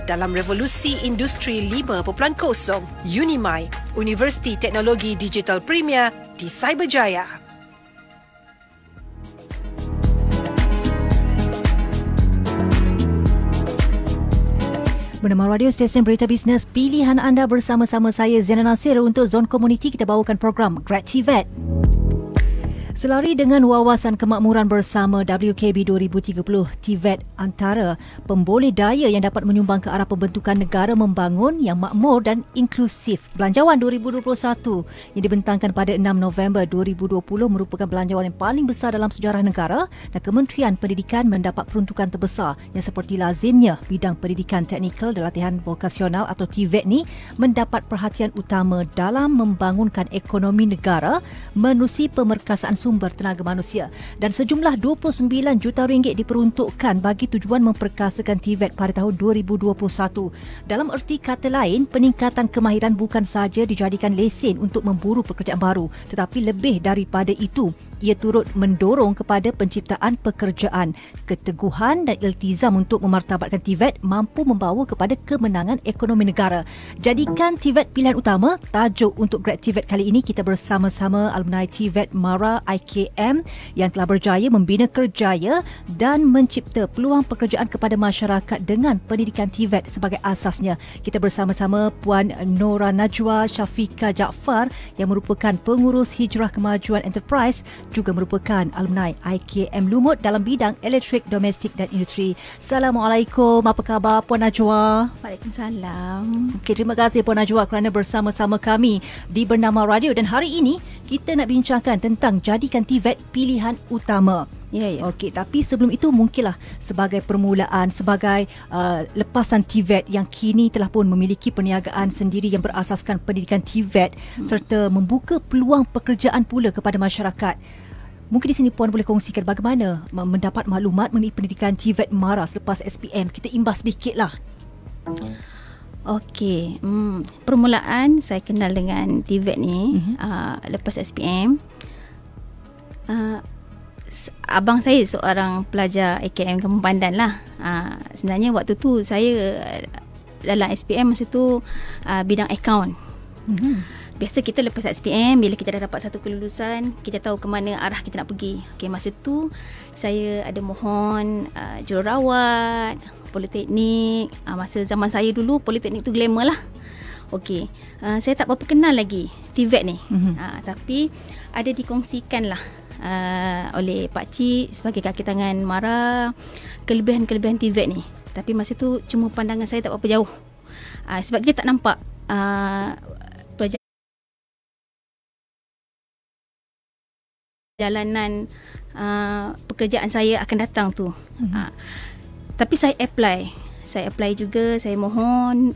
dalam revolusi industri 5.0. Unimai, Universiti Teknologi Digital Premier di Cyberjaya. Bernama radio stesen berita bisnes pilihan anda bersama-sama saya Zainal Nasir. Untuk Zon Komuniti kita bawakan program Grad TVET. Selari dengan wawasan kemakmuran bersama WKB 2030, TVET antara pemboleh daya yang dapat menyumbang ke arah pembentukan negara membangun yang makmur dan inklusif. Belanjawan 2021 yang dibentangkan pada 6 November 2020 merupakan belanjawan yang paling besar dalam sejarah negara dan Kementerian Pendidikan mendapat peruntukan terbesar yang seperti lazimnya bidang pendidikan teknikal dan latihan vokasional atau TVET ni mendapat perhatian utama dalam membangunkan ekonomi negara menerusi pemerkasaan sumber tenaga manusia dan sejumlah 29 juta ringgit diperuntukkan bagi tujuan memperkasakan TVET pada tahun 2021. Dalam erti kata lain, peningkatan kemahiran bukan sahaja dijadikan lesen untuk memburu pekerjaan baru, tetapi lebih daripada itu, ia turut mendorong kepada penciptaan pekerjaan. Keteguhan dan iltizam untuk memartabatkan TVET mampu membawa kepada kemenangan ekonomi negara. Jadikan TVET pilihan utama. Tajuk untuk Grad TVET kali ini, kita bersama-sama alumni TVET MARA IKM yang telah berjaya membina kerjaya dan mencipta peluang pekerjaan kepada masyarakat dengan pendidikan TVET sebagai asasnya. Kita bersama-sama Puan Nora Najwa Syafiqah Jaafar yang merupakan pengurus Hijrah Kemajuan Enterprise, juga merupakan alumni IKM Lumut dalam bidang elektrik, domestik dan industri. Assalamualaikum, apa khabar Puan Najwa? Waalaikumsalam. Okay, terima kasih Puan Najwa kerana bersama-sama kami di Bernama Radio, dan hari ini kita nak bincangkan tentang jadikan TVET pilihan utama. Ya. Okey, tapi sebelum itu mungkinlah sebagai permulaan, sebagai lepasan TVET yang kini telah pun memiliki perniagaan sendiri yang berasaskan pendidikan TVET serta membuka peluang pekerjaan pula kepada masyarakat. Mungkin di sini Puan boleh kongsikan bagaimana mendapat maklumat mengenai pendidikan TVET MARA selepas SPM. Kita imbas sedikitlah. Okey, permulaan saya kenal dengan TVET ni lepas SPM. Abang saya seorang pelajar AKM Kampung Pandan lah. Sebenarnya waktu tu saya dalam SPM masa tu bidang akaun. Biasa kita lepas SPM, bila kita dah dapat satu kelulusan, kita tahu ke mana arah kita nak pergi. Okey, masa tu saya ada mohon jururawat, politeknik. Masa zaman saya dulu politeknik tu glamour lah. Okey, saya tak berapa kenal lagi TVET ni. Tapi ada dikongsikan lah oleh pakcik sebagai kaki tangan MARA kelebihan-kelebihan TVET ni. Tapi masa tu cuma pandangan saya tak berapa jauh. Sebab kita tak nampak perjalanan pekerjaan saya akan datang tu. Tapi saya apply juga, saya mohon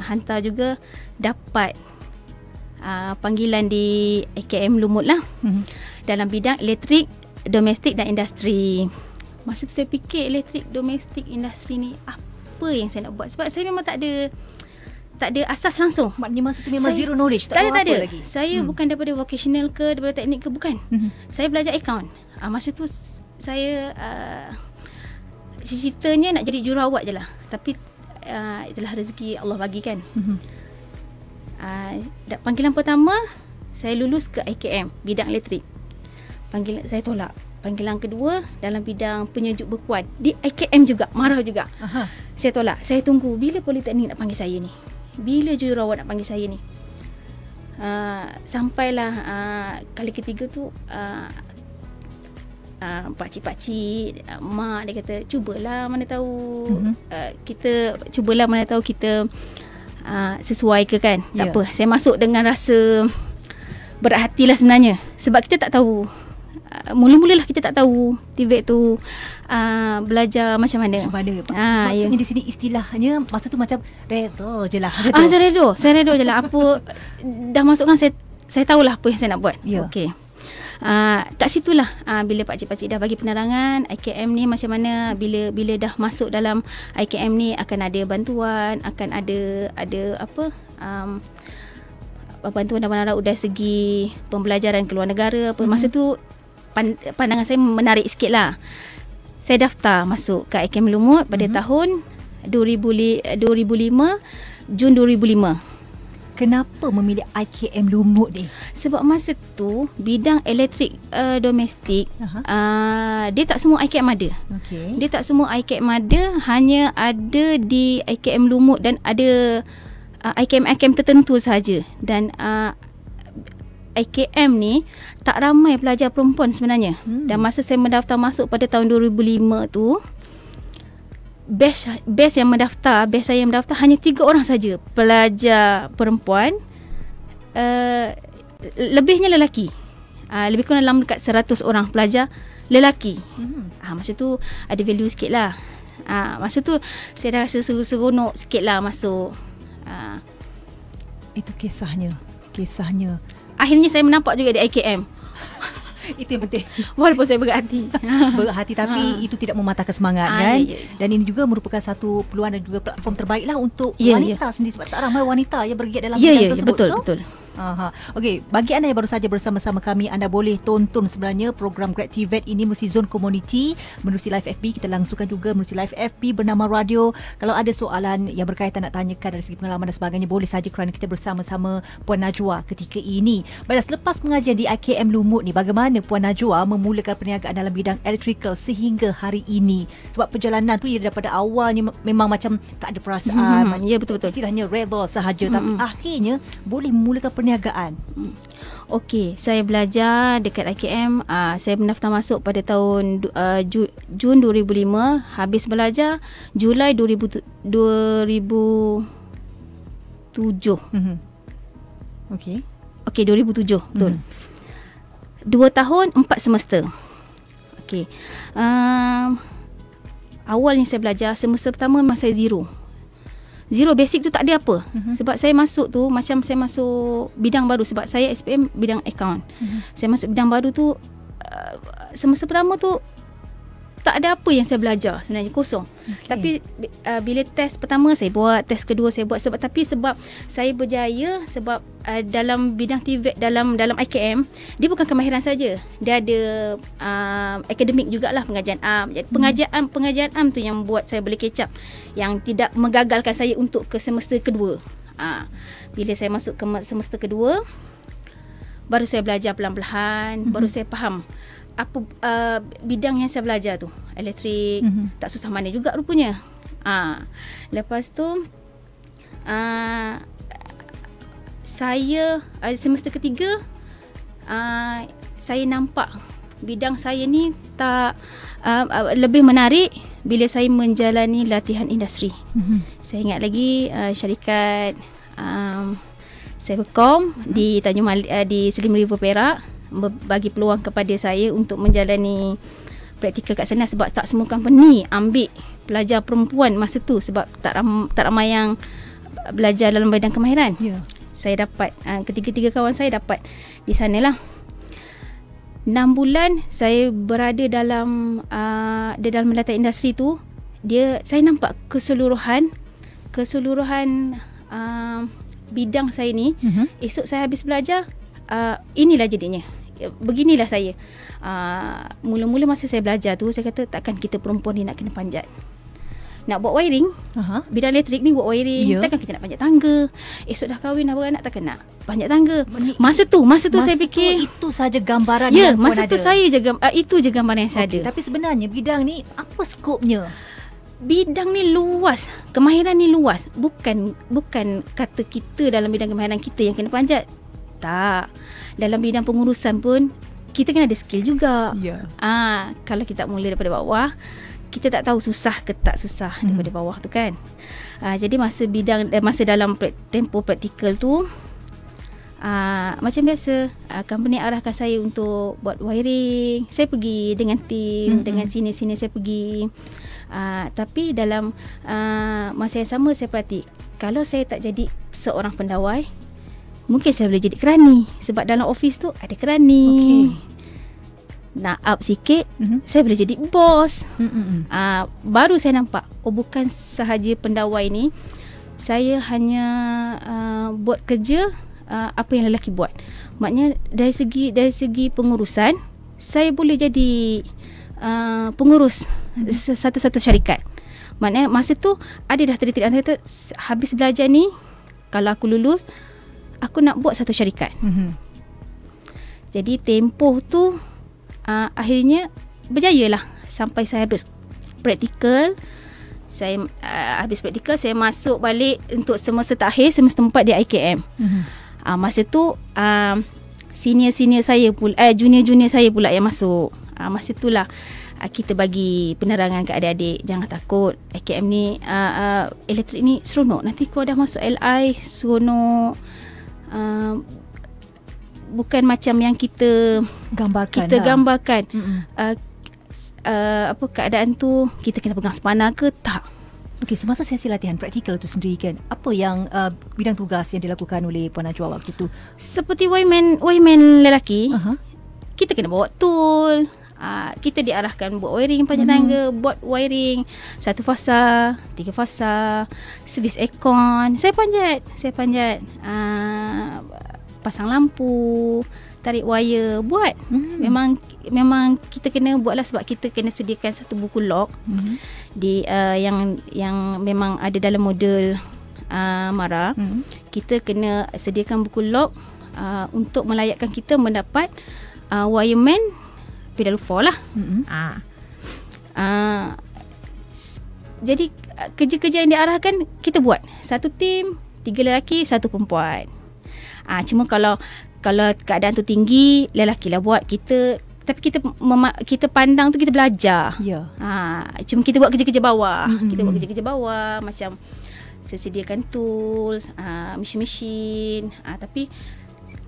hantar juga, dapat panggilan di AKM Lumut lah. Dalam bidang elektrik, domestik dan industri. Masa tu saya fikir elektrik, domestik, industri ni apa yang saya nak buat, sebab saya memang tak ada asas langsung. Maknanya masa tu memang zero knowledge, tak tahu apa lagi. Saya bukan daripada vocational ke, daripada teknik ke, bukan. Saya belajar akaun. Masa tu saya ceritanya nak jadi jururawat je lah. Tapi itulah rezeki Allah bagi kan. Panggilan pertama saya lulus ke IKM bidang elektrik. Panggilan saya tolak. Panggilan kedua dalam bidang penyejuk bekuan di IKM juga, MARA juga. Saya tolak. Saya tunggu bila politeknik nak panggil saya ni, bila jururawat nak panggil saya ni. Sampailah kali ketiga tu pakcik-pakcik, mak dia kata cubalah mana tahu kita sesuai ke kan. Tak apa, saya masuk dengan rasa berat hatilah sebenarnya, sebab kita tak tahu. Mula-mulalah kita tak tahu TVET tu belajar macam mana. Maksudnya di sini istilahnya masa tu macam redha je lah. Saya redha je lah. Apa dah masukkan saya tahulah apa yang saya nak buat. Okey. Kat situlah bila pakcik-pakcik dah bagi penerangan IKM ni macam mana, bila dah masuk dalam IKM ni akan ada bantuan, akan ada apa bantuan dari segi pembelajaran ke luar negara apa. Masa tu pandangan saya menarik sikit lah. Saya daftar masuk ke IKM Lumut pada tahun 2005 Jun 2005. Kenapa memilih IKM Lumut ni? Sebab masa tu bidang elektrik domestik dia tak semua IKM ada. Okey. Dia tak semua IKM ada, hanya ada di IKM Lumut dan ada IKM tertentu sahaja. Dan IKM ni tak ramai pelajar perempuan sebenarnya. Dan masa saya mendaftar masuk pada tahun 2005 tu, batch saya yang mendaftar hanya 3 orang saja pelajar perempuan, lebihnya lelaki. Lebih kurang dalam dekat 100 orang pelajar lelaki. Masa tu ada value sikit lah. Masa tu saya dah rasa seronok sikit lah masuk. Itu kisahnya. Akhirnya saya menampak juga di IKM. Itu yang penting. Walaupun saya berat hati. Berat hati, tapi itu tidak mematahkan semangat kan. Ya. Dan ini juga merupakan satu peluang dan juga platform terbaik lah untuk wanita sendiri. Sebab tak ramai wanita yang bergiat dalam bidang tersebut. Betul. Okey, bagi anda yang baru saja bersama-sama kami, anda boleh tonton sebenarnya program GrabTVET ini melalui Zone Community, melalui live FB. Kita langsungkan juga melalui live FB bernama Radio. Kalau ada soalan yang berkaitan nak tanyakan dari segi pengalaman dan sebagainya, boleh saja kerana kita bersama-sama Puan Najwa ketika ini. Baiklah, selepas pengajian di IKM Lumut ni, bagaimana Puan Najwa memulakan perniagaan dalam bidang electrical sehingga hari ini? Sebab perjalanan tu daripada awalnya memang macam tak ada perasaan. Ya, betul-betul. Istilahnya redha sahaja, tapi akhirnya boleh memulakan perniagaan. Okey, saya belajar dekat IKM. Saya mendaftar masuk pada tahun Jun 2005. Habis belajar Julai 2007. Okey, 2007. Betul. 2 tahun 4 semester. Okey. Awalnya saya belajar, semester pertama memang saya zero basic tu, tak ada apa. Sebab saya masuk tu macam saya masuk bidang baru. Sebab saya SPM bidang account. Saya masuk bidang baru tu, semester pertama tu tak ada apa yang saya belajar sebenarnya, kosong. Tapi bila test pertama saya buat, test kedua saya buat, sebab saya berjaya. Sebab dalam bidang TVET, dalam IKM, dia bukan kemahiran saja, dia ada akademik jugalah, pengajian pengajian tu yang buat saya boleh catch up, yang tidak menggagalkan saya untuk ke semester kedua. Bila saya masuk ke semester kedua, baru saya belajar pelan-pelan, baru saya faham apa bidang yang saya belajar tu, elektrik. Tak susah mana juga rupanya. Lepas tu saya semester ketiga, saya nampak bidang saya ni tak lebih menarik bila saya menjalani latihan industri. Saya ingat lagi syarikat Cybercom di Tanjung di Selim River Perak bagi peluang kepada saya untuk menjalani praktikal kat sana. Sebab tak semua company ambil pelajar perempuan masa tu, sebab tak ramai yang belajar dalam bidang kemahiran. Saya dapat, ketiga-tiga kawan saya dapat di sana lah. 6 bulan saya berada dalam latihan industri tu, saya nampak keseluruhan bidang saya ni. Esok saya habis belajar, inilah jadinya, beginilah saya. Mula-mula masa saya belajar tu, saya kata takkan kita perempuan ni nak kena panjat, nak buat wiring. Bidang elektrik ni buat wiring, takkan kita nak panjat tangga. Esok dah kahwin, dah beranak, takkan nak panjat tangga. Masa tu saya fikir itu saja gambaran yang masa tu ada. Itu je gambaran yang saya ada. Tapi sebenarnya bidang ni apa skopnya? Bidang ni luas, kemahiran ni luas. Bukan kata kita dalam bidang kemahiran kita yang kena panjat. Tak. Dalam bidang pengurusan pun kita kena ada skill juga. Kalau kita mula daripada bawah, kita tak tahu susah ke tak susah daripada bawah tu kan. Jadi masa dalam tempoh praktikal tu, macam biasa, company arahkan saya untuk buat wiring. Saya pergi dengan tim, dengan senior-senior saya pergi. Tapi dalam masa yang sama saya perhati, kalau saya tak jadi seorang pendawai, mungkin saya boleh jadi kerani. Sebab dalam office tu ada kerani. Nak up sikit, saya boleh jadi bos. Baru saya nampak, bukan sahaja pendawai ni, saya hanya buat kerja apa yang lelaki buat. Maknanya dari segi pengurusan, saya boleh jadi pengurus satu-satu syarikat. Maknanya masa tu ada dah terdetik antara habis belajar ni, kalau aku lulus, aku nak buat satu syarikat. Jadi tempoh tu akhirnya berjaya lah sampai saya habis praktikal. Saya habis praktikal, saya masuk balik untuk semester akhir, semester 4 di IKM. Masa tu senior-senior saya pula, junior-junior saya pula yang masuk. Masa itulah kita bagi penerangan ke adik-adik, jangan takut, IKM ni elektrik ni seronok. Nanti kau dah masuk LI seronok, bukan macam yang kita gambarkan. Apa keadaan tu kita kena pegang spana ke tak. Okey, semasa sesi latihan praktikal tu sendiri kan, apa yang bidang tugas yang dilakukan oleh Puan Najwa waktu tu? Seperti wireman lelaki, kita kena bawa tool, kita diarahkan buat wiring panjang tangga, buat wiring 1 fasa, 3 fasa, servis aircon. Saya panjat pasang lampu, tarik wire, buat. Memang kita kena buatlah, sebab kita kena sediakan satu buku log di yang memang ada dalam model MARA. Kita kena sediakan buku log untuk melayakkan kita mendapat wireman P4 lah. Jadi kerja-kerja yang diarahkan kita buat. Satu tim, 3 lelaki, 1 perempuan. Cuma kalau keadaan tu tinggi, lelaki lah buat. Tapi kita pandang tu, kita belajar. Cuma kita buat kerja-kerja bawah. Kita buat kerja-kerja bawah, macam sediakan tools, mesin-mesin. Tapi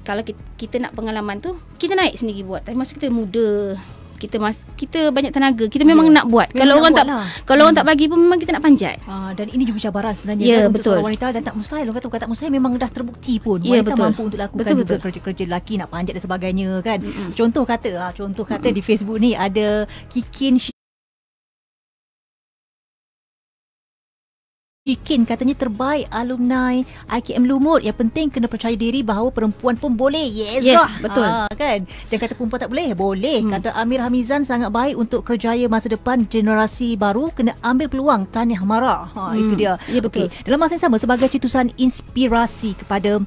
kalau kita nak pengalaman tu, kita naik sendiri buat. Tapi masa kita muda, kita banyak tenaga, kita memang nak buat. Memang kalau orang tak bagi pun memang kita nak panjat. Dan ini juga cabaran sebenarnya kan, untuk seorang wanita, dan tak mustahil. Orang kata bukan tak mustahil, memang dah terbukti pun wanita mampu untuk lakukan juga kerja-kerja lelaki, nak panjat dan sebagainya kan. Contoh kata di Facebook ni ada Kikin katanya terbaik alumni IKM Lumut. Yang penting kena percaya diri bahawa perempuan pun boleh. Yes betul. Kan? Jangan kata perempuan tak boleh. Boleh. Kata Amir Hamizan, sangat baik untuk kerjaya masa depan generasi baru. Kena ambil peluang, tahniah MARA. Itu dia. Ya, betul. Okay. Dalam masa yang sama, sebagai cetusan inspirasi kepada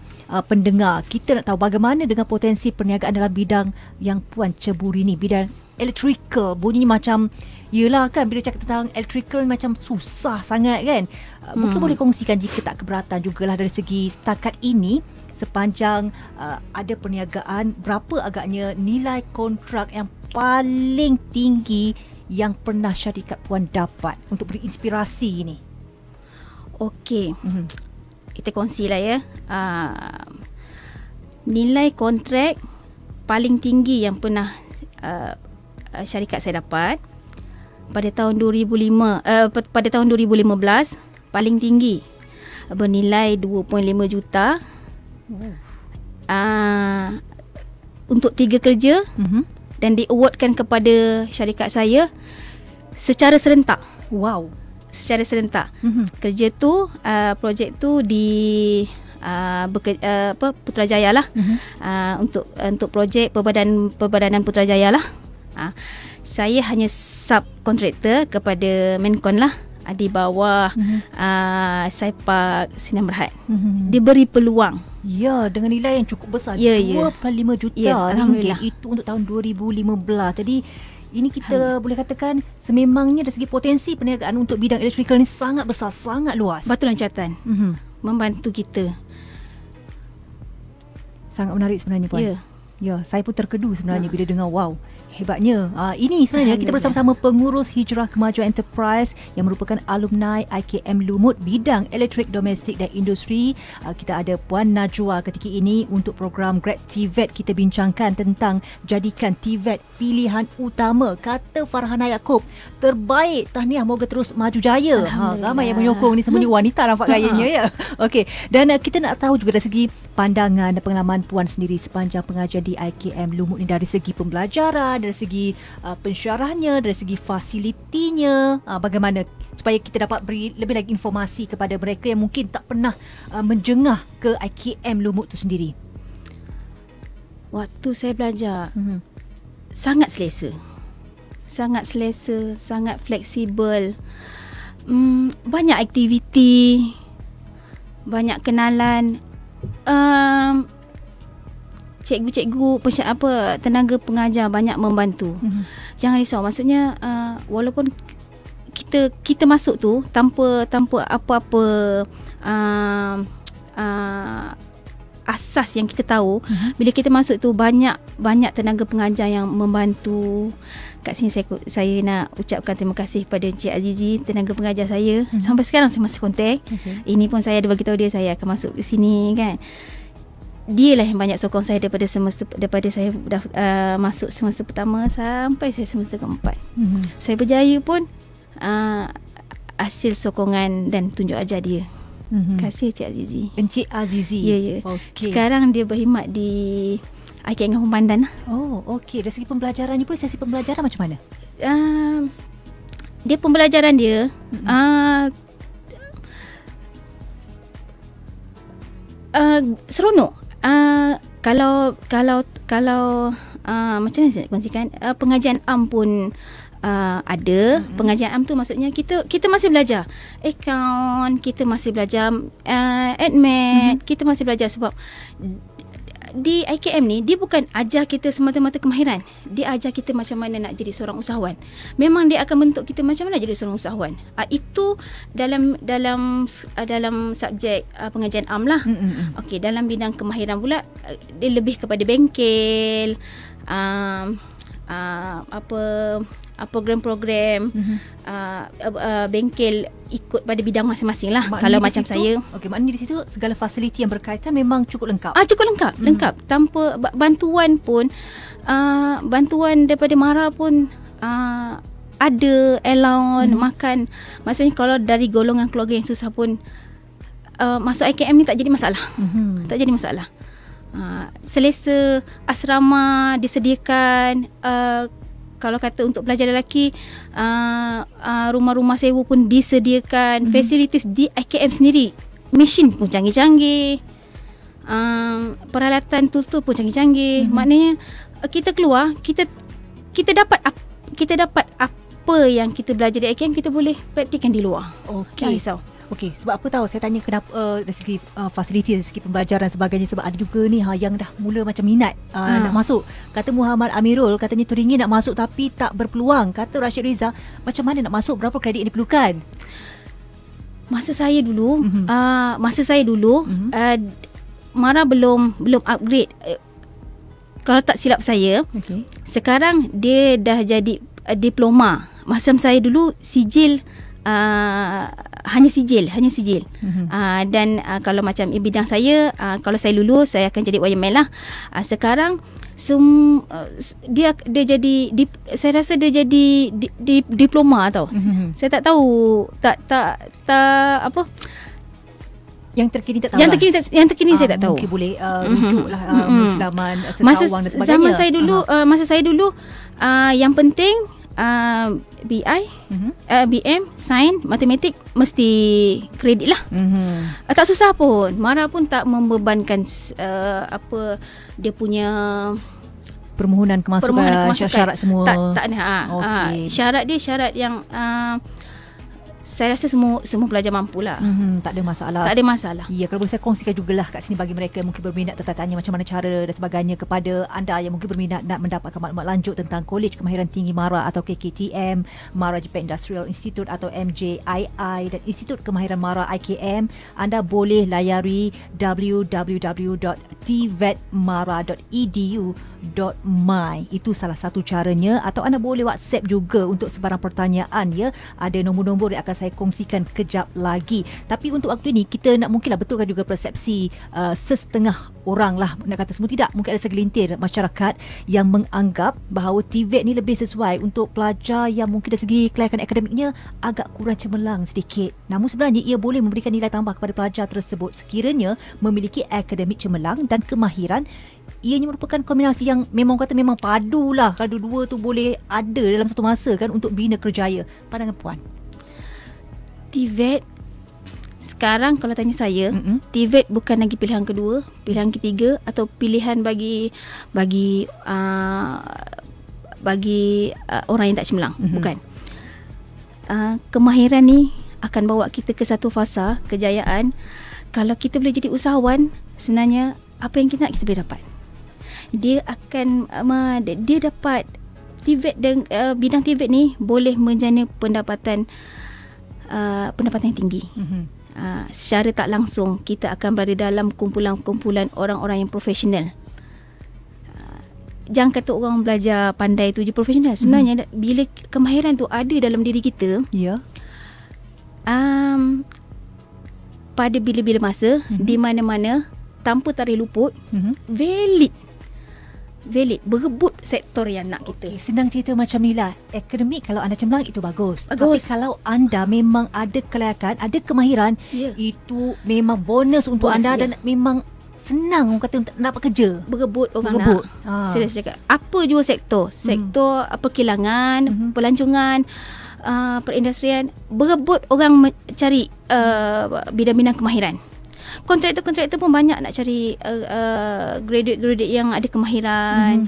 pendengar, kita nak tahu bagaimana dengan potensi perniagaan dalam bidang yang Puan ceburi ni, bidang electrical. Bunyinya macam, yelah kan, bila cakap tentang electrical macam susah sangat kan. Mungkin boleh kongsikan jika tak keberatan jugalah dari segi setakat ini, sepanjang ada perniagaan, berapa agaknya nilai kontrak yang paling tinggi yang pernah syarikat Puan dapat untuk beri inspirasi ini? Okey, kita kongsilah ya. Nilai kontrak paling tinggi yang pernah syarikat saya dapat pada tahun 2015, paling tinggi bernilai 2.5 juta untuk 3 kerja, dan di-awardkan kepada syarikat saya secara serentak. Secara serentak. Kerja tu, projek tu di Putrajaya lah. Untuk projek Perbadanan Putrajaya lah. Saya hanya subkontraktor kepada Menkon lah, di bawah Saipak Sinar Berhad. Diberi peluang. Ya, dengan nilai yang cukup besar, 2.5 juta ringgit. Itu untuk tahun 2015. Jadi ini kita boleh katakan sememangnya dari segi potensi perniagaan untuk bidang elektrikal ni sangat besar, sangat luas. Betul Encatan. Membantu kita. Sangat menarik sebenarnya Puan. Ya, saya pun terkedu sebenarnya bila dengar, wow, hebatnya. Ini sebenarnya kita bersama-sama pengurus Hijrah Kemajuan Enterprise yang merupakan alumni IKM Lumut bidang elektrik domestik dan industri. Kita ada Puan Najwa ketika ini untuk program Grad TVET. Kita bincangkan tentang jadikan TVET pilihan utama. Kata Farhana Yaakob, terbaik, tahniah, moga terus maju jaya. Ramai yang menyokong ni, semuanya wanita nampak gayanya ya. Okey, dan kita nak tahu juga dari segi pandangan dan pengalaman Puan sendiri sepanjang pengajian di IKM Lumut ni, dari segi pembelajaran, dari segi pensyarahnya, dari segi fasilitinya, bagaimana supaya kita dapat beri lebih lagi informasi kepada mereka yang mungkin tak pernah menjengah ke IKM Lumut tu sendiri. Waktu saya belajar, sangat selesa, sangat fleksibel. banyak aktiviti, banyak kenalan, cikgu-cikgu, tenaga pengajar banyak membantu. Jangan risau, maksudnya walaupun kita masuk tu tanpa apa-apa asas yang kita tahu. Bila kita masuk tu banyak tenaga pengajar yang membantu. Kat sini saya nak ucapkan terima kasih pada Encik Azizi, tenaga pengajar saya. Sampai sekarang saya masih kontak. Ini pun saya ada bagi tahu dia, saya akan masuk ke sini kan. Dia lah yang banyak sokong saya daripada saya dah masuk semester pertama sampai saya semester keempat. Saya berjaya pun hasil sokongan dan tunjuk ajar dia. Terima kasih Encik Azizi. Encik Azizi. Ya. Okay. Sekarang dia berkhidmat di IKM Kampung Pandan. Oh, okey. Dari segi pembelajarannya pun, sesi pembelajaran macam mana? Dia pembelajaran dia seronok. Kalau macam mana saya kongsikan, pengajian am pun ada. Pengajian am tu maksudnya kita masih belajar akaun, kita masih belajar admin, kita masih belajar. Sebab di IKM ni dia bukan ajar kita semata-mata kemahiran, dia ajar kita macam mana nak jadi seorang usahawan. Memang dia akan bentuk kita macam mana jadi seorang usahawan. Itu dalam subjek pengajian am lah. Okey, dalam bidang kemahiran pula dia lebih kepada bengkel, program-program bengkel ikut pada bidang masing-masing lah. Maknanya kalau macam situ, saya maknanya di situ segala fasiliti yang berkaitan memang cukup lengkap. Cukup lengkap. Tanpa bantuan pun, bantuan daripada MARA pun ada allowance makan. Maksudnya kalau dari golongan keluarga yang susah pun masuk IKM ni tak jadi masalah. Tak jadi masalah. Selesa asrama disediakan. Kalau kata untuk pelajar lelaki, rumah-rumah sewa pun disediakan. Fasilitis di IKM sendiri, mesin pun canggih-canggih, peralatan tool pun canggih-canggih. Maknanya kita keluar, kita dapat apa yang kita belajar di IKM, kita boleh praktikkan di luar. Okey. Okey, sebab apa tahu saya tanya kenapa dari segi fasiliti, dari segi pembelajaran dan sebagainya, sebab ada juga ni yang dah mula macam minat nak masuk. Kata Muhammad Amirul, katanya teringin nak masuk tapi tak berpeluang. Kata Rashid Riza, macam mana nak masuk, berapa kredit yang diperlukan? Masa saya dulu MARA belum upgrade. Kalau tak silap saya, sekarang dia dah jadi diploma. Masa saya dulu sijil hanya sijil. Dan kalau macam bidang saya, kalau saya lulus saya akan jadi YML lah. Sekarang dia jadi saya rasa dia jadi diploma tau. Saya tak tahu tak apa yang terkini tak tahu. Yang terkini saya tak tahu. Mungkin boleh rujuklah zaman sesawang dan sebagainya. Masa saya dulu yang penting BI, BM, Sains, Matematik mesti kredit lah. Tak susah pun. MARA pun tak membebankan dia punya permohonan kemasukan. Syarat semua. Tak ada. Syarat dia syarat yang saya rasa semua pelajar mampulah. Tak ada masalah. Tak ada masalah. Ya, kalau boleh saya kongsikan jugalah kat sini bagi mereka yang mungkin berminat tanya macam mana cara dan sebagainya, kepada anda yang mungkin berminat nak mendapatkan maklumat lanjut tentang Kolej Kemahiran Tinggi MARA atau KKTM, MARA Japan Industrial Institute atau MJII, dan Institut Kemahiran MARA IKM, anda boleh layari www.tvetmara.edu.my. Itu salah satu caranya. Atau anda boleh WhatsApp juga untuk sebarang pertanyaan ya. Ada nombor-nombor yang akan saya kongsikan kejap lagi. Tapi untuk waktu ini kita nak mungkinlah betulkan juga persepsi setengah orang lah, nak kata semua tidak, mungkin ada segelintir masyarakat yang menganggap bahawa TVET ni lebih sesuai untuk pelajar yang mungkin dari segi kelayakan akademiknya agak kurang cemerlang sedikit. Namun sebenarnya ia boleh memberikan nilai tambah kepada pelajar tersebut sekiranya memiliki akademik cemerlang dan kemahiran. Ianya merupakan kombinasi yang memang kata memang padu lah. Kalau dua tu boleh ada dalam satu masa kan untuk bina kerjaya. Pandangan puan? TVET sekarang kalau tanya saya, TVET bukan lagi pilihan kedua, pilihan ketiga atau pilihan bagi orang yang tak cemerlang. Bukan. Kemahiran ni akan bawa kita ke satu fasa kejayaan. Kalau kita boleh jadi usahawan, sebenarnya apa yang kita nak, kita boleh dapat. Dia akan dia dapat TVET dan bidang TVET ni boleh menjana pendapatan yang tinggi. Secara tak langsung kita akan berada dalam kumpulan-kumpulan orang-orang yang profesional. Jangan kata orang belajar pandai tu je profesional. Sebenarnya bila kemahiran tu ada dalam diri kita, pada bila-bila masa, di mana-mana, tanpa tarik luput, valid, berebut sektor yang nak kita. Senang cerita macam ni lah. Akademik kalau anda cemerlang itu bagus. Tapi kalau anda memang ada kelayakan, ada kemahiran, itu memang bonus untuk anda dan memang senang orang kata untuk dapat kerja. Berebut orang nak. Serius cakap. Apa jua sektor perkilangan, pelancongan, perindustrian, berebut orang cari bidang-bidang kemahiran. Kontraktor pun banyak nak cari graduate yang ada kemahiran.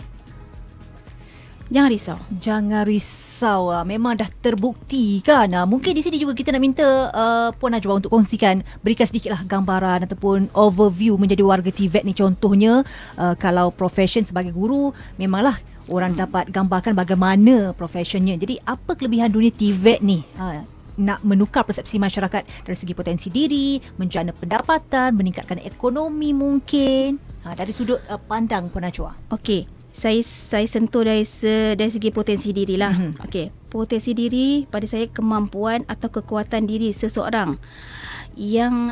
Jangan risau. Memang dah terbukti kan. Mungkin di sini juga kita nak minta Puan Najwa untuk kongsikan, berikan sedikitlah gambaran ataupun overview menjadi warga TVET ni. Contohnya kalau profession sebagai guru, memanglah orang dapat gambarkan bagaimana profesionnya. Jadi apa kelebihan dunia TVET ni? Nak menukar persepsi masyarakat dari segi potensi diri, menjana pendapatan, meningkatkan ekonomi mungkin. Dari sudut pandang Puan Najwa. Okey. Saya sentuh dari segi potensi diri lah. Okey, potensi diri pada saya kemampuan atau kekuatan diri seseorang yang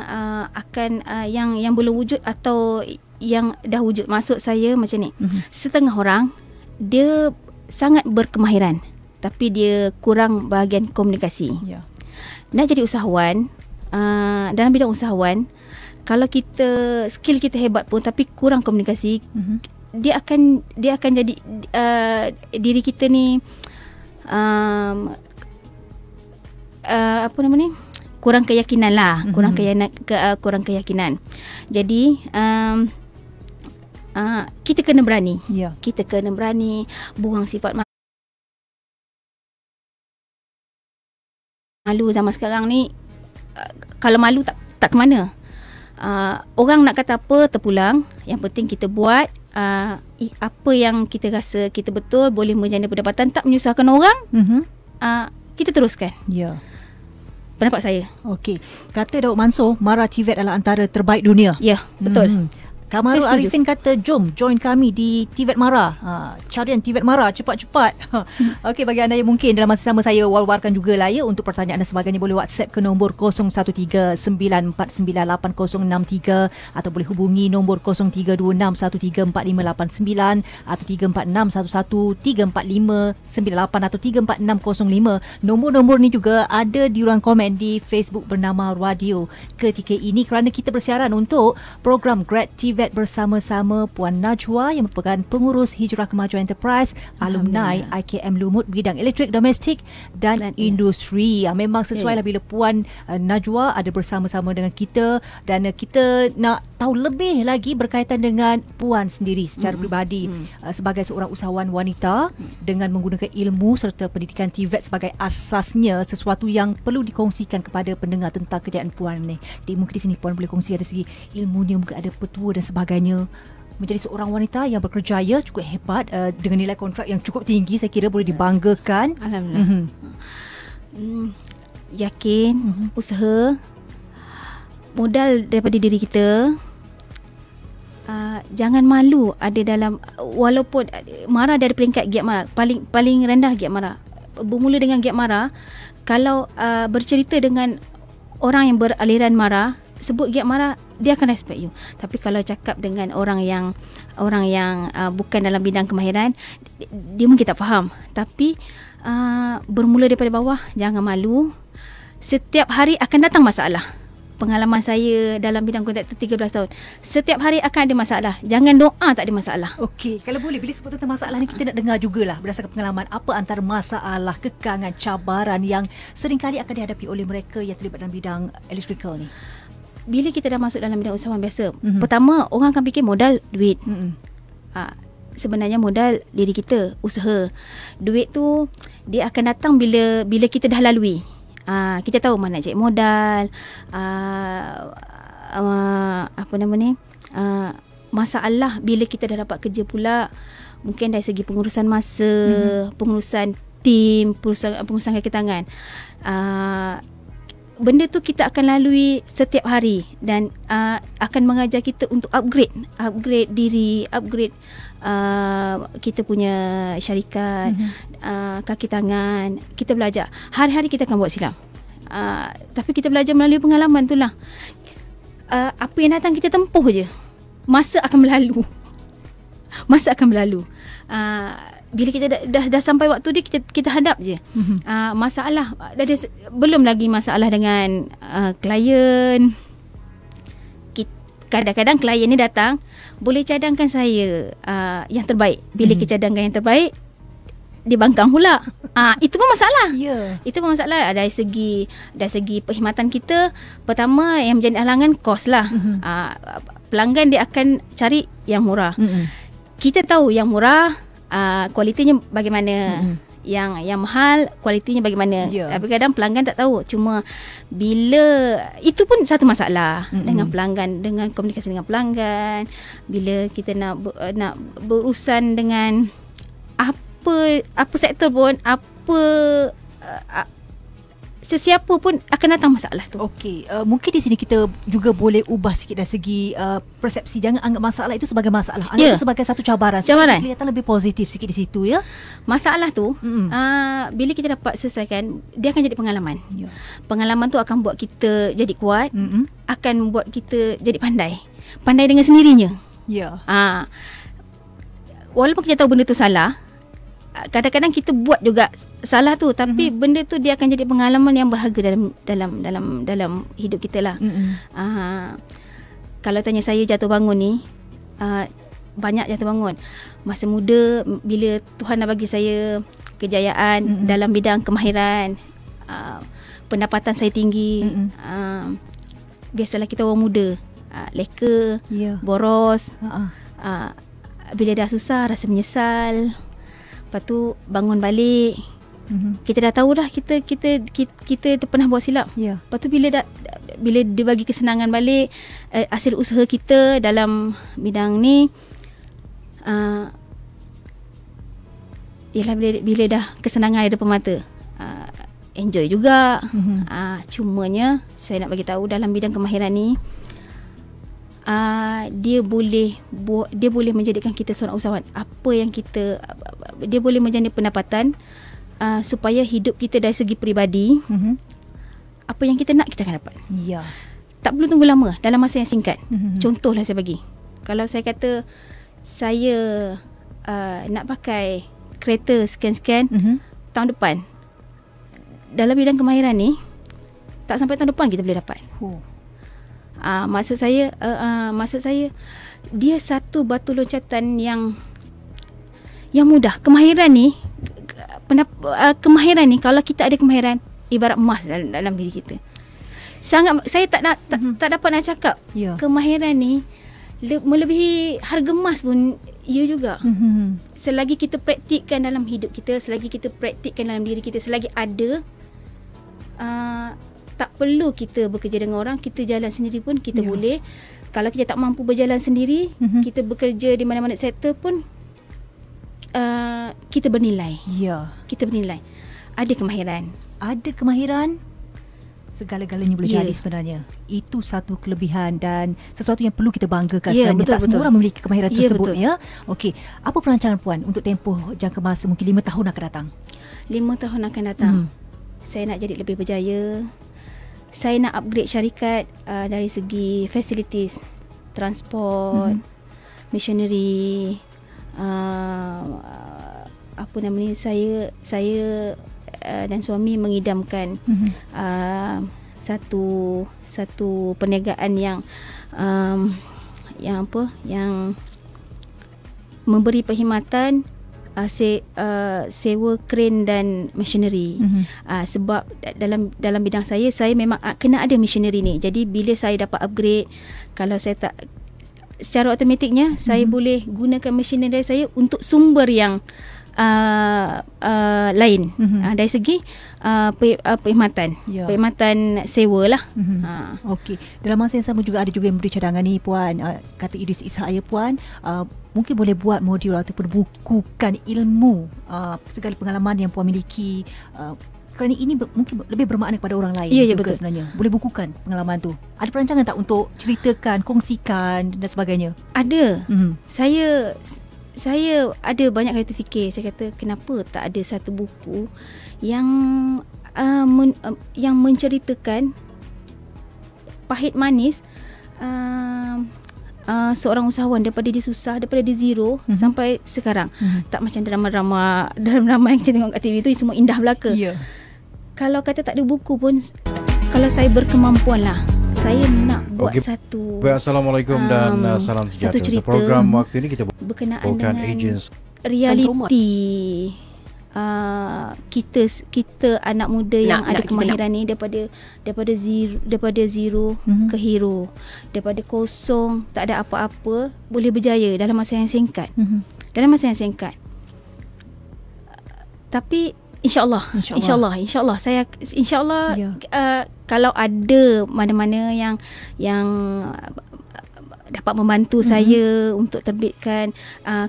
yang belum wujud atau yang dah wujud. Maksud saya macam ni. Setengah orang dia sangat berkemahiran tapi dia kurang bahagian komunikasi. Nak jadi usahawan, dalam bidang usahawan, kalau skill kita hebat pun tapi kurang komunikasi, dia akan jadi diri kita ni kurang keyakinan lah, kurang keyakinan. Jadi kita kena berani. Kita kena berani buang sifat malu. Zaman sekarang ni kalau malu tak ke mana. Orang nak kata apa terpulang. Yang penting kita buat apa yang kita rasa kita betul, boleh menjana pendapatan, tak menyusahkan orang. Kita teruskan. Pendapat saya. Okey. Kata Daud Mansor, Mara TVET adalah antara terbaik dunia. Ya, betul. Kamarul Arifin kata, jom join kami di TVET Mara. Carian TVET Mara cepat-cepat. Okey, bagi anda yang mungkin dalam masa sama saya war-warkan juga lah ya, untuk pertanyaan dan sebagainya boleh WhatsApp ke nombor 0139498063 atau boleh hubungi nombor 0326134589 atau 3461134598 atau 34605. Nombor-nombor ni juga ada di ruang komen di Facebook bernama Radio ketika ini, kerana kita bersiaran untuk program Grad TVET bersama-sama Puan Najwa yang merupakan pengurus Hijrah Kemajuan Enterprise, alumni IKM Lumut bidang elektrik domestik dan industri. Memang sesuai lah bila Puan Najwa ada bersama-sama dengan kita, dan kita nak tahu lebih lagi berkaitan dengan Puan sendiri secara peribadi sebagai seorang usahawan wanita dengan menggunakan ilmu serta pendidikan TVET sebagai asasnya, sesuatu yang perlu dikongsikan kepada pendengar tentang kejayaan Puan ni. Jadi mungkin di sini Puan boleh kongsi dari segi ilmunya, mungkin ada petua dan sebagainya. Menjadi seorang wanita yang berkerjaya cukup hebat, dengan nilai kontrak yang cukup tinggi, saya kira boleh dibanggakan. Alhamdulillah. Yakin, usaha, modal daripada diri kita. Jangan malu ada dalam, walaupun Mara dari peringkat Giat Mara, paling rendah Giat Mara. Bermula dengan Giat Mara, kalau bercerita dengan orang yang beraliran Mara, sebut Giat Mara, dia akan respect you. Tapi kalau cakap dengan orang yang bukan dalam bidang kemahiran, dia mungkin tak faham. Tapi bermula daripada bawah, jangan malu. Setiap hari akan datang masalah. Pengalaman saya dalam bidang kontraktor 13 tahun, setiap hari akan ada masalah. Jangan doa tak ada masalah. Okey, kalau boleh, bila sebut tentang masalah ni, kita nak dengar jugalah berdasarkan pengalaman, apa antara masalah, kekangan, cabaran yang seringkali akan dihadapi oleh mereka yang terlibat dalam bidang electrical ni. Bila kita dah masuk dalam bidang usahawan biasa, pertama orang akan fikir modal duit. Sebenarnya modal diri kita, usaha. Duit tu dia akan datang bila kita dah lalui. Kita tahu mana cek modal, apa nama ni, masalah bila kita dah dapat kerja pula, mungkin dari segi pengurusan masa, pengurusan tim, pengurusan kaki tangan. Benda tu kita akan lalui setiap hari dan akan mengajar kita untuk upgrade diri, upgrade kita punya syarikat, kaki tangan. Kita belajar. Hari-hari kita akan buat silap. Tapi kita belajar melalui pengalaman tu lah. Apa yang datang kita tempuh je. Masa akan berlalu. Bila kita dah sampai waktu dia, kita hadap je. Masalah belum lagi masalah dengan klien. Kadang-kadang klien ni datang, boleh cadangkan saya yang terbaik. Bila kita cadangkan yang terbaik, dia bangkang pula. Itu pun masalah. Itu pun masalah dari segi perkhidmatan kita. Pertama yang menjadi halangan kos lah. Pelanggan dia akan cari yang murah. Kita tahu yang murah kualitinya bagaimana, yang mahal kualitinya bagaimana. Tapi kadang pelanggan tak tahu. Cuma bila itu pun satu masalah dengan pelanggan, dengan komunikasi dengan pelanggan. Bila kita nak berurusan dengan apa sektor pun, sesiapa pun akan datang masalah tu. Okey, mungkin di sini kita juga boleh ubah sikit dari segi persepsi. Jangan anggap masalah itu sebagai masalah. Anggap itu sebagai satu cabaran. Kelihatan lebih positif sikit di situ ya. Masalah tu bila kita dapat selesaikan, dia akan jadi pengalaman. Pengalaman tu akan buat kita jadi kuat, akan buat kita jadi pandai dengan sendirinya. Walaupun kita tahu benda tu salah, kadang-kadang kita buat juga salah tu, tapi benda tu dia akan jadi pengalaman yang berharga dalam hidup kita lah. Kalau tanya saya jatuh bangun ni, banyak jatuh bangun. Masa muda, bila Tuhan dah bagi saya kejayaan dalam bidang kemahiran, pendapatan saya tinggi, biasalah kita orang muda, leka, boros. Bila dah susah, rasa menyesal. Lepas tu bangun balik, kita dah tahu dah kita dah pernah buat silap. Lepas tu bila dia bagi kesenangan balik, hasil usaha kita dalam bidang ni, ialah bila dah kesenangan ada depan mata, enjoy juga. Cumanya saya nak bagi tahu dalam bidang kemahiran ni, dia boleh menjadikan kita seorang usahawan. Dia boleh menjadi pendapatan supaya hidup kita dari segi peribadi, apa yang kita nak kita akan dapat. Tak perlu tunggu lama, dalam masa yang singkat. Contohlah saya bagi, kalau saya kata saya nak pakai kereta sekian-sekian tahun depan, dalam bidang kemahiran ni tak sampai tahun depan kita boleh dapat. Maksud saya dia satu batu loncatan yang mudah. Kemahiran ni kalau kita ada kemahiran, ibarat emas dalam diri kita. Saya tak dapat nak cakap kemahiran ni melebihi harga emas pun. Ya juga. Selagi kita praktikkan dalam hidup kita, selagi kita praktikkan dalam diri kita, selagi ada, tak perlu kita bekerja dengan orang. Kita jalan sendiri pun kita boleh. Kalau kita tak mampu berjalan sendiri, kita bekerja di mana-mana sektor pun, kita bernilai. Kita bernilai. Ada kemahiran, segala-galanya boleh jadi sebenarnya. Itu satu kelebihan dan sesuatu yang perlu kita banggakan sebenarnya. Tak semua orang memiliki kemahiran tersebut. Okey, apa perancangan Puan untuk tempoh jangka masa mungkin 5 tahun akan datang? 5 tahun akan datang, saya nak jadi lebih berjaya. Saya nak upgrade syarikat dari segi facilities, transport, machinery, apa nama ni, saya dan suami mengidamkan satu perniagaan yang memberi perkhidmatan sewa kren dan machinery. Sebab dalam bidang saya memang kena ada machinery ni. Jadi bila saya dapat upgrade, kalau saya tak, secara automatiknya saya boleh gunakan machinery saya untuk sumber yang lain. Dari segi perkhidmatan. Perkhidmatan sewa lah. Okey. Dalam masa yang sama juga ada juga yang beri cadangan ni Puan. Kata Idris Ishak ya Puan, mungkin boleh buat modul ataupun bukukan ilmu segala pengalaman yang Puan miliki. Kerana ini mungkin lebih bermakna kepada orang lain juga betul. Sebenarnya. Boleh bukukan pengalaman tu. Ada perancangan tak untuk ceritakan, kongsikan dan sebagainya? Ada. Saya ada banyak kali terfikir. Saya kata kenapa tak ada satu buku yang yang menceritakan pahit manis seorang usahawan daripada dia susah, daripada dia zero sampai sekarang. Tak macam drama-drama yang kita tengok kat TV tu semua indah belaka. Kalau kata tak ada buku pun, kalau saya berkemampuan lah, saya nak buat satu. Baik, Assalamualaikum dan salam sejahtera. Satu program waktu ini kita berkenaan dengan realiti kita anak muda yang ada kemahiran ni daripada zero ke hero, daripada kosong tak ada apa-apa boleh berjaya dalam masa yang singkat. Tapi InsyaAllah saya kalau ada mana-mana yang dapat membantu saya untuk terbitkan,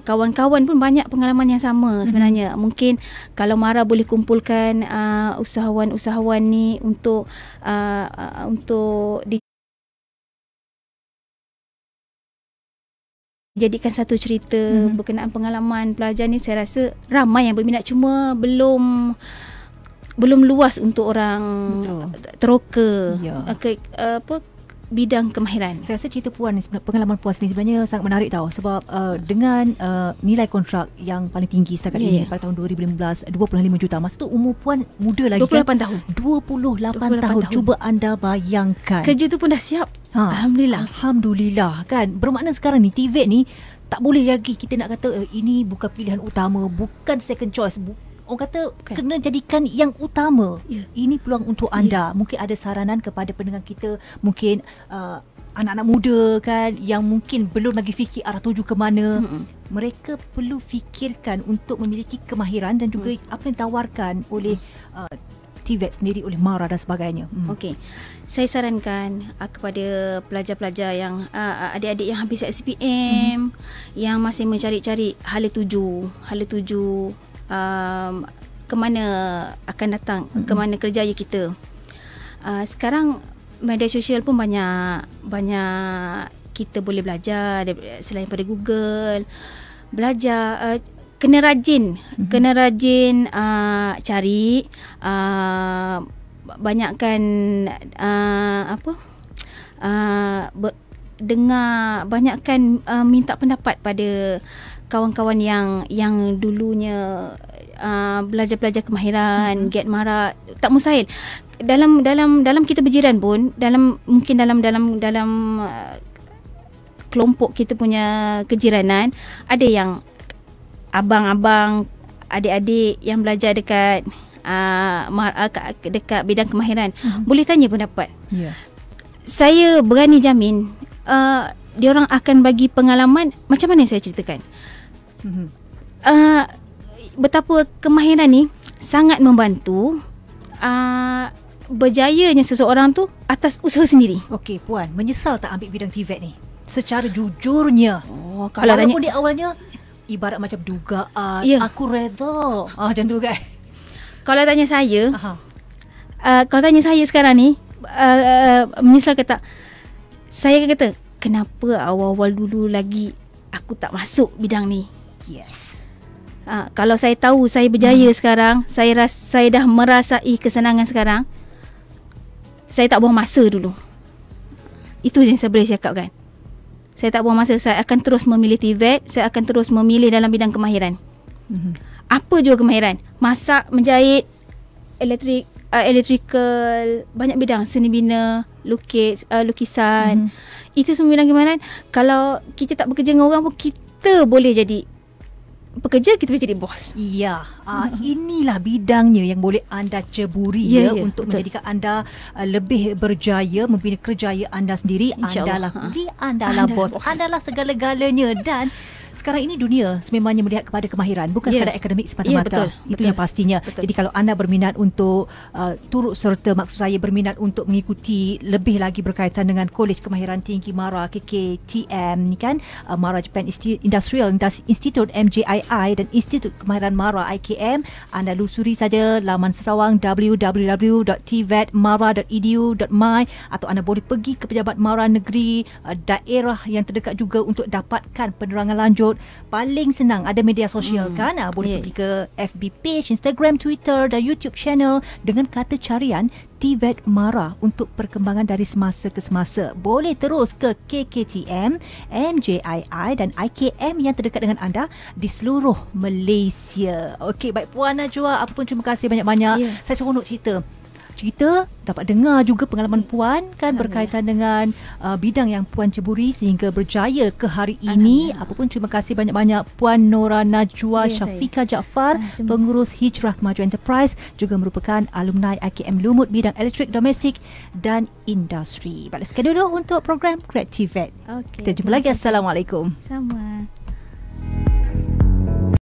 kawan-kawan pun banyak pengalaman yang sama sebenarnya. Mungkin kalau Mara boleh kumpulkan usahawan-usahawan ni untuk jadikan satu cerita berkenaan pengalaman pelajar ni, saya rasa ramai yang berminat, cuma belum luas untuk orang teroka bidang kemahiran. Saya rasa cerita Puan, pengalaman Puan ni sebenarnya sangat menarik tau, sebab dengan nilai kontrak yang paling tinggi setakat ini pada tahun 2015, 25 juta. Masa tu umur Puan muda lagi 28 tahun. 28 tahun. Cuba anda bayangkan. Kerja tu pun dah siap. Alhamdulillah kan. Bermakna sekarang ni TVET ni tak boleh lagi kita nak kata ini bukan pilihan utama, bukan second choice. Orang kata kena jadikan yang utama. Ini peluang untuk anda. Mungkin ada saranan kepada pendengar kita, mungkin anak-anak muda kan, yang mungkin belum lagi fikir arah tuju ke mana. Mereka perlu fikirkan untuk memiliki kemahiran dan juga apa yang ditawarkan oleh TVET sendiri, oleh Mara dan sebagainya. Okey. Saya sarankan kepada pelajar-pelajar yang adik-adik yang habis SPM, yang masih mencari-cari hala tuju ke mana akan datang, ke mana kerjaya kita. Sekarang media sosial pun banyak kita boleh belajar selain pada Google. Belajar, kena rajin cari, banyakkan dengar, banyakkan minta pendapat pada kawan-kawan yang dulunya belajar kemahiran, get Mara. Tak mustahil dalam kita berjiran pun, mungkin dalam kelompok kita punya kejiranan, ada yang abang-abang, adik-adik yang belajar dekat bidang kemahiran. Boleh tanya pendapat. Saya berani jamin diorang akan bagi pengalaman macam mana saya ceritakan. Betapa kemahiran ni sangat membantu berjayanya seseorang tu atas usaha sendiri. Okey Puan, menyesal tak ambil bidang TVET ni? Secara jujurnya. Kalau walaupun di awalnya ibarat macam dugaan, aku redha. Macam tu kan. Kalau tanya saya, sekarang ni, menyesal ke tak? Saya kata, kenapa awal-awal dulu lagi aku tak masuk bidang ni? Kalau saya tahu saya berjaya sekarang, saya dah merasai kesenangan sekarang, saya tak buang masa dulu. Itu yang saya boleh cakap kan. Saya tak buang masa. Saya akan terus memilih TVET. Saya akan terus memilih dalam bidang kemahiran. Apa juga kemahiran. Masak, menjahit, electrical, banyak bidang. Seni bina, lukisan. Itu semua bidang kemahiran. Kalau kita tak bekerja dengan orang pun, kita boleh jadi pekerja, kita boleh jadi bos. Inilah bidangnya yang boleh anda ceburi untuk menjadikan anda lebih berjaya, membina kerjaya anda sendiri. Andalah kuli, andalah bos, andalah segala-galanya. Dan sekarang ini dunia sememangnya melihat kepada kemahiran, bukan sekadar akademik semata-mata. Itu yang pastinya. Betul. Jadi kalau anda berminat untuk turut serta, maksud saya berminat untuk mengikuti lebih lagi berkaitan dengan Kolej Kemahiran Tinggi MARA KKTM ni kan, MARA Japan Industrial Institute MJII dan Institut Kemahiran MARA IKM, anda lusuri saja laman sesawang www.tvetmara.edu.my atau anda boleh pergi ke pejabat MARA negeri daerah yang terdekat juga untuk dapatkan penerangan lanjut. Paling senang ada media sosial kan, boleh pergi ke FB page, Instagram, Twitter dan YouTube channel dengan kata carian TVET MARA untuk perkembangan dari semasa ke semasa. Boleh terus ke KKTM, MJII dan IKM yang terdekat dengan anda di seluruh Malaysia. Okey, baik Puan Najwa, apa pun terima kasih banyak-banyak. Saya seronok cerita dapat dengar juga pengalaman Puan kan berkaitan dengan bidang yang Puan ceburi sehingga berjaya ke hari ini. Apa pun terima kasih banyak-banyak Puan Nora Najwa Syafiqah Jaafar, pengurus Hijrah Kemajuan Enterprise, juga merupakan alumni IKM Lumut bidang elektrik domestik dan industri. Balik sekali dulu untuk program Creative Vet. Kita jumpa lagi. Assalamualaikum. Sama.